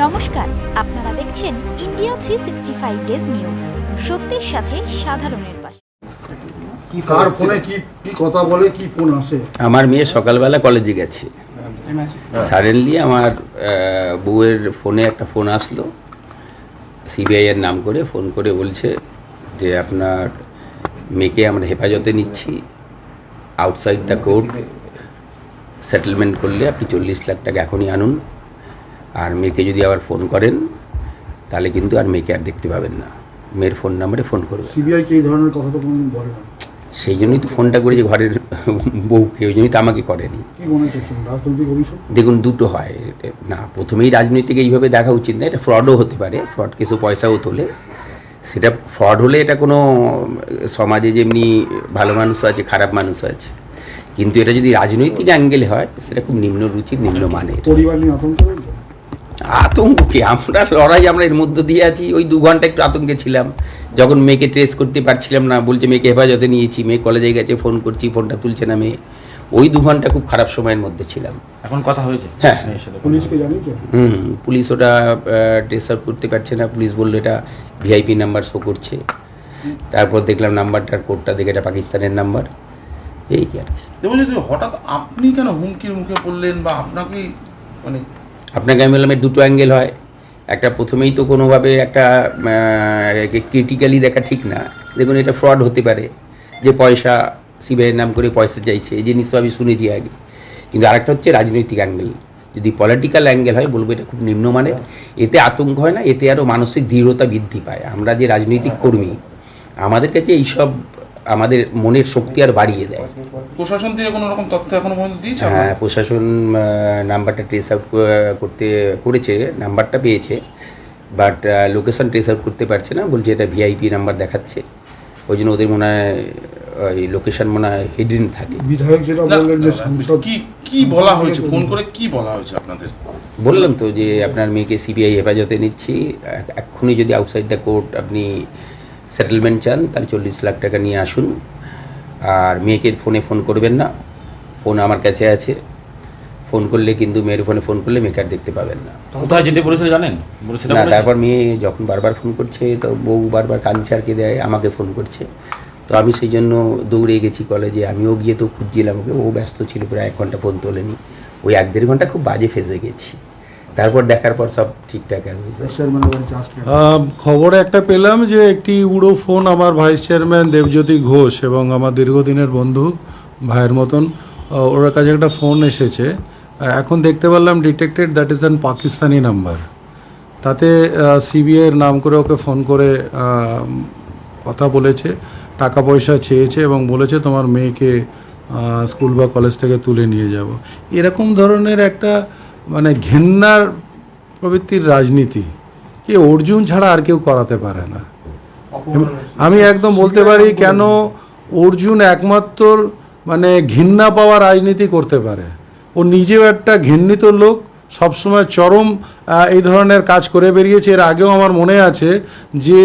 নমস্কার, আপনারা দেখছেন ইন্ডিয়া 365 ডেজ নিউজ। সত্যের সাথে সাধারণের পাশে। কি কার ফোনে কি কথা বলে, কি ফোন আসে? আমার মেয়ে সকালবেলা কলেজে গেছে, সাডেনলি আমার বউয়ের ফোনে একটা ফোন আসলো, সিবিআই এর নাম করে ফোন করে বলছে যে আপনার মেয়েকে আমরা হেফাজতে নিচ্ছি, আউটসাইড দ্য কোর্ট সেটেলমেন্ট করলে আপনি 40 লাখ টাকা এখনই আনুন, আর মেয়েকে যদি আবার ফোন করেন তাহলে কিন্তু আর মেয়েকে আর দেখতে পাবেন না, মেয়ের ফোন নাম্বারে ফোন করবে। সিবিআই কি এই ধরনের কথা তো কোনোদিন বলে না, সেই জন্যই তো ফোনটা করেছি ঘরের বউকে, ওই জন্যই তো আমাকে করেনি। কি মনে করছেন রাজনৈতিক অভিযোগ? দেখুন, দুটো হয় না, প্রথমেই রাজনৈতিক এইভাবে দেখা উচিত না, এটা ফ্রডও হতে পারে, ফ্রড কিছু পয়সাও তোলে। সেটা ফ্রড হলে এটা কোনো সমাজে যেমনি ভালো মানুষও আছে, খারাপ মানুষও আছে, কিন্তু এটা যদি রাজনৈতিক অ্যাঙ্গেলে হয় সেটা খুব নিম্ন রুচির, নিম্ন মানের। পরিবার নিয়ে আতঙ্ক রয়েছে? আতঙ্ক কি, আমরা লড়াই, আমরা এর মধ্যে দিয়ে আছি। ওই 2 ঘন্টা একটু আতঙ্কে ছিলাম, যখন মেয়েকে ট্রেস করতে পারছিলাম না, বলছে মেয়েকে হেফাজতে নিয়েছি, মেয়ে কলেজে গেছে, ফোন করছি, ফোনটা তুলছে না মেয়ে। ওই 2 ঘন্টা খুব খারাপ সময়ের মধ্যে ছিলাম। এখন কথা হয়েছে? হ্যাঁ, পুলিশকে জানিয়েছেন? পুলিশ ওটা ট্রেস আউট করতে পারছে না। পুলিশ বললো এটা ভিআইপি নাম্বার শো করছে। তারপর দেখলাম নাম্বারটার কোডটা দেখে এটা পাকিস্তানের নাম্বার। এই আর কি। দেখুন, যদি হঠাৎ আপনি কেন হুমকির মুখে পড়লেন, বা আপনাকে মানে আপনাকে আমি বললাম এর দুটো অ্যাঙ্গেল হয়। একটা, প্রথমেই তো কোনোভাবে একটা ক্রিটিক্যালি দেখা ঠিক না। দেখুন, এটা ফ্রড হতে পারে, যে পয়সা সিবিআইয়ের নাম করে পয়সা চাইছে, এই জিনিসও আমি শুনেছি আগে। কিন্তু আরেকটা হচ্ছে রাজনৈতিক অ্যাঙ্গেল। যদি পলিটিক্যাল অ্যাঙ্গেল হয় বলবো এটা খুব নিম্নমানের। এতে আতঙ্ক হয় না, এতে আরও মানসিক দৃঢ়তা বৃদ্ধি পায়। আমরা যে রাজনৈতিক কর্মী, আমাদের কাছে এইসব আমাদের মনের শক্তি আর বাড়িয়ে দেয়। প্রশাসন থেকে কোনো রকম তথ্য এখনো পর্যন্ত দিয়েছে? হ্যাঁ, প্রশাসন নাম্বারটা ট্রেস আউট করেছে, নাম্বারটা পেয়েছে, বাট লোকেশন ট্রেস আউট করতে পারছে না। বলছে এটা ভিআইপি নাম্বার দেখাচ্ছে, ওই জন্য ওদের মনে হয় ওই লোকেশন মনে হয় হিডেন থাকে। বিধায়ক যেটা বললেন যে সাংসদ কি বলা হয়েছে, ফোন করে কি বলা হয়েছে আপনাদের? বললাম তো যে আপনার মেয়েকে সিবিআই হেফাজতে নিচ্ছি, এক্ষুনি যদি আউটসাইড দ্য কোর্ট আপনি সেটেলমেন্ট চান তাহলে 40 লাখ টাকা নিয়ে আসুন, আর মেয়েকে ফোনে ফোন করবেন না, ফোন আমার কাছে আছে, ফোন করলে কিন্তু মেয়ের ফোনে ফোন করলে মেয়েকে আর দেখতে পাবেন না। কোথায় যেতে বলেছিল জানেন? না, তারপর মেয়ে যখন বারবার ফোন করছে, তো বউ বারবার কাঁদছে আর কে দেয়, আমাকে ফোন করছে। তো আমি সেই জন্য দৌড়ে গেছি কলেজে, আমিও গিয়ে তো খুঁজছিলাম ওকে, ও ব্যস্ত ছিল, প্রায় 1 ঘন্টা ফোন তোলেনি। ওই 1-1.5 ঘন্টা খুব বাজে ফেঁসে গেছি। তারপর দেখার পর সব ঠিকঠাক আছে। খবরে একটা পেলাম যে একটি উড়ো ফোন আমার ভাইস চেয়ারম্যান দেবজ্যোতি ঘোষ এবং আমার দীর্ঘদিনের বন্ধু ভাইয়ের মতন, ওর কাছে একটা ফোন এসেছে। এখন দেখতে পারলাম detected, that is an Pakistani number. তাতে সিবিআইয়ের নাম করে ওকে ফোন করে কথা বলেছে, টাকা পয়সা চেয়েছে এবং বলেছে তোমার মেয়েকে স্কুল বা কলেজ থেকে তুলে নিয়ে যাব। এরকম ধরনের একটা মানে ঘেন্নার প্রবৃত্তির রাজনীতি কি অর্জুন ছাড়া আর কেউ করাতে পারে না। আমি একদম বলতে পারি কেন অর্জুন একমাত্র মানে ঘৃণা পাওয়া রাজনীতি করতে পারে। ও নিজেও একটা ঘৃণিত লোক, সবসময় চরম এই ধরনের কাজ করে বেরিয়েছে। এর আগেও আমার মনে আছে যে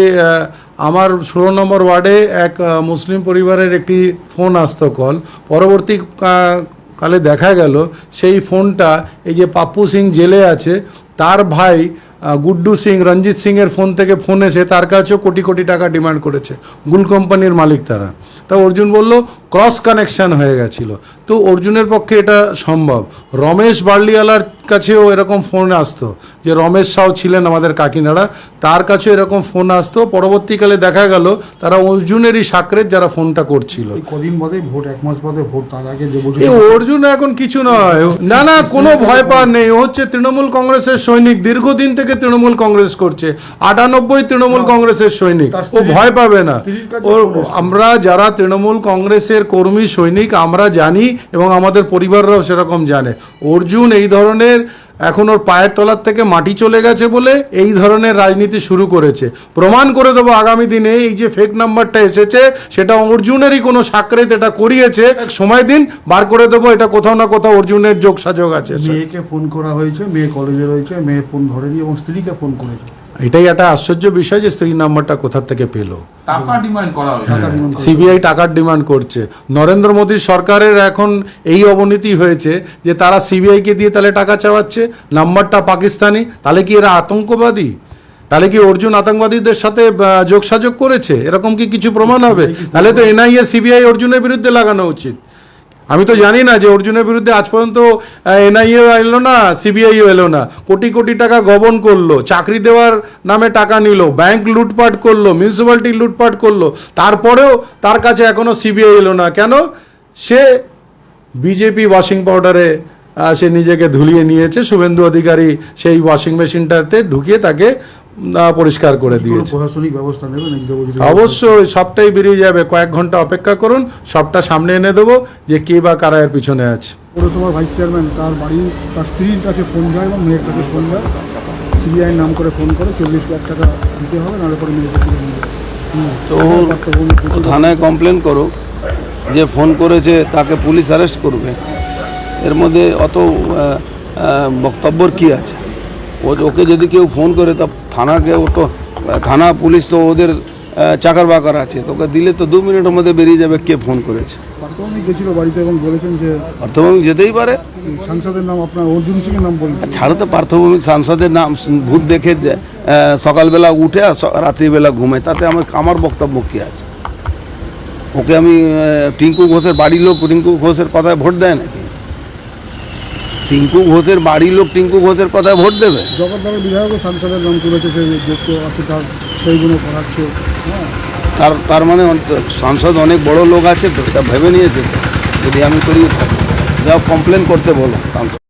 আমার 16 নম্বর ওয়ার্ডে এক মুসলিম পরিবারের একটি ফোন আসতো কল, পরবর্তী কালে দেখা গেল সেই ফোনটা এই যে পাপ্পু সিং জেলে আছে তার ভাই গুড্ডু সিং, রঞ্জিত সিংয়ের ফোন থেকে ফোন এসে তার কাছেও কোটি কোটি টাকা ডিমান্ড করেছে। গুল কোম্পানির মালিক তারা। তা অর্জুন বলল ক্রস কানেকশান হয়ে গেছিলো, তো অর্জুনের পক্ষে এটা সম্ভব। রমেশ বার্লিওয়ালার কাছেও এরকম ফোন আসতো, যে রমেশ সাউ ছিলেন আমাদের কাকিনাড়া, তার কাছেও এরকম ফোন আসতো। পরবর্তীকালে দেখা গেল তারা অর্জুনেরই সাকরেত যারা ফোনটা করছিল। কদিন বাদে ভোট, 1 মাস বাদে ভোট, তার আগে অর্জুন এখন কিছু নয়, না কোনো ভয় পাওয়ার নেই। ও হচ্ছে তৃণমূল কংগ্রেসের সৈনিক, দীর্ঘদিন থেকে তৃণমূল কংগ্রেস করছে, 98 তৃণমূল কংগ্রেসের সৈনিক, ও ভয় পাবে না। ওর আমরা যারা তৃণমূল কংগ্রেসের কর্মী সৈনিক আমরা জানি এবং আমাদের পরিবাররাও সেরকম জানে। অর্জুন এই ধরনের এখন ওর পায়ের তলার থেকে মাটি চলে গেছে বলে এই ধরনের রাজনীতি শুরু করেছে। প্রমাণ করে দেবো আগামী দিনে এই যে ফেক নাম্বারটা এসেছে সেটা অর্জুনেরই কোনো সাকরেত এটা করিয়েছে। সময় দিন, বার করে দেবো এটা কোথাও না কোথাও অর্জুনের যোগ সাজগ আছে। মেয়েকে ফোন করা হয়েছে, মেয়ে কলেজে রয়েছে, মেয়ে ফোন ধরেনি এবং স্ত্রীকে ফোন করেছে। এটাই একটা আশ্চর্য বিষয় যে স্ত্রীর নাম্বারটা কোথা থেকে পেলো। টাকা ডিমান্ড করা হয়েছে। সিবিআই টাকার ডিমান্ড করছে। নরেন্দ্র মোদীর সরকারের এখন এই অবনতি হয়েছে যে তারা সিবিআইকে দিয়ে তাহলে টাকা চাওয়াচ্ছে, নাম্বারটা পাকিস্তানি, তাহলে কি এরা আতঙ্কবাদী? তাহলে কি অর্জুন আতঙ্কবাদীদের সাথে যোগসাযোগ করেছে? এরকম কি কিছু প্রমাণ হবে? তাহলে তো এনআইএ সিবিআই অর্জুনের বিরুদ্ধে লাগানো উচিত। আমি তো জানি না যে অর্জুনের বিরুদ্ধে আজ পর্যন্ত এনআইএ এলো না, সিবিআইও এলো না। কোটি কোটি টাকা গবন করলো, চাকরি দেওয়ার নামে টাকা নিল, ব্যাংক লুটপাট করলো, মিউনিসিপ্যালিটি লুটপাট করলো, তারপরেও তার কাছে এখনো সিবিআই এলো না। কেন? সে বিজেপি ওয়াশিং পাউডারে সে নিজেকে ধুলিয়ে নিয়েছে। শুভেন্দু অধিকারী সেই ওয়াশিং মেশিনটাতে ঢুকিয়ে তাকে পরিষ্কার করে দিয়েছে। প্রশাসনিক ব্যবস্থা নেবেন? অবশ্যই সবটাই বেরিয়ে যাবে, কয়েক ঘন্টা অপেক্ষা করুন, সবটা সামনে এনে দেবো যে কে বা কারা এর পিছনে আছে। পৌরসভার ভাইস চেয়ারম্যান তার বাড়ি তার স্ত্রীর কাছে ফোন যায় এবং মেয়ের কাছে ফোন যায়, সিবিআই নাম করে ফোন করে 40 লাখ টাকা দিতে হবে, নাহলে পরে মেয়েকে তুলে নিয়ে যাবে। তো থানায় কমপ্লেন করো, যে ফোন করেছে তাকে পুলিশ অ্যারেস্ট করবে। এর মধ্যে অত বক্তব্যর কি আছে? ওকে যদি কেউ ফোন করে তা থানাকে, ও তো থানা পুলিশ তো ওদের চাকর বাকর আছে, তোকে দিলে তো 2 মিনিটের মধ্যে বেরিয়ে যাবে কে ফোন করেছে। প্রাথমিক গেছিল বাড়িতে এবং বলেছেন যে পার্থভূমিক যেতেই পারে। সাংসদের নাম আপনার অর্জুন সিংয়ের নাম বলছেন। ছাড়ো তো, পার্থভূমিক সাংসদের নাম ভূত দেখে সকালবেলা উঠে আর রাত্রিবেলা ঘুমে, তাতে আমার বক্তব্য কী আছে? ওকে আমি টিঙ্কু ঘোষের বাড়ির লোক টিঙ্কু ঘোষের কথায় ভোট দেয় নাকি? টিঙ্কু ঘোষের বাড়ির লোক টিঙ্কু ঘোষের কথায় ভোট দেবে? জগদ্দলের বিধায়কও সাংসদের নাম তুলেছে, সে যোগ্য আছে, তার সেইগুলো করাচ্ছে। তার মানে সাংসদ অনেক বড় লোক আছে তো, এটা ভেবে নিয়েছে তো। যদি আমি করি যাও কমপ্লেন করতে বলো সাংসদ।